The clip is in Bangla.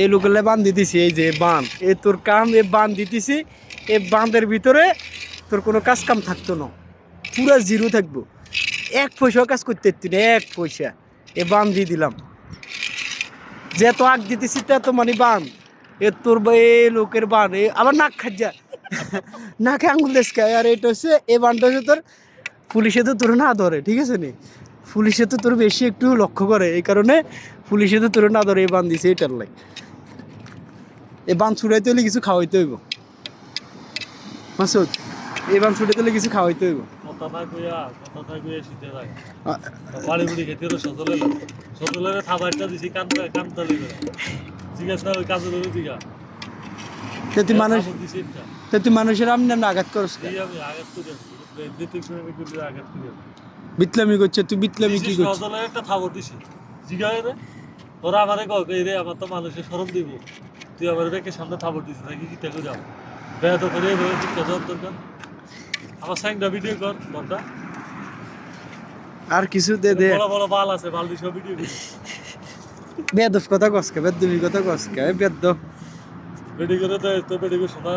এই লোকেলে বান দিতেছি, এই যে বান, এ তোর কাম, এ বান দিতেছি, এ বাঁধের ভিতরে তোর কোনো কাজ কাম থাকতো না, পুরা জিরো থাকবো, 1 পয়সাও কাজ করতে পারতি না, 1 পয়সা। এ বান দিয়ে দিলাম, যে তো আগ দিতেছি তা তো মানে বান, এ তোর এ লোকের বান, এ আবার নাক খাজ্জা, নাকে আঙুল দেশকায়। আর এটা হচ্ছে, এ বানটা হচ্ছে তোর পুলিশে তো তোর না ধরে, ঠিক আছে নি, পুলিশে তো তোর বেশি একটু লক্ষ্য করে, এই কারণে পুলিশে তো তোর না ধরে এই বান দিছে, এটার লাই। এই বান ছুটাইতে হলে কিছু খাওয়াইতে হইব মাসুদ, এই বান ছুটাইতে হলে কিছু খাওয়াইতে হইব। কথা কইয়া শীতে লাগে বাড়ি বুড়ি খেতে হলো সজলের খাবারটা দিছি কান্তালি করে জিজ্ঞাসা ওই কাজের জিগা তুই মানুষ, দিছি তুই মানুষের আমনে আঘাত করস, আমি আঘাত করে আঘাত করে বিতলামি করছে, তুই বিতলামি কি করছিস? সজলের একটা খাবার দিছি জিগা রে তোরা আমারে কয় এই রে আমার তো মানুষের শরম দিব, তুই আমার ব্যাগের সামনে খাবার দিছিস নাকি কি টাকা যাও বেয়াদ করে শিক্ষা দেওয়ার দরকার, আমার সাইনটা ভিডিও কর দরটা আর কিছু দে দে, বড় বড় বাল আছে বাল দিয়ে সব ভিডিও করি বেদব কথা কসকে, বেদবি কথা কসকে, বেদব ভিডিও করে তো ভিডিও শোনা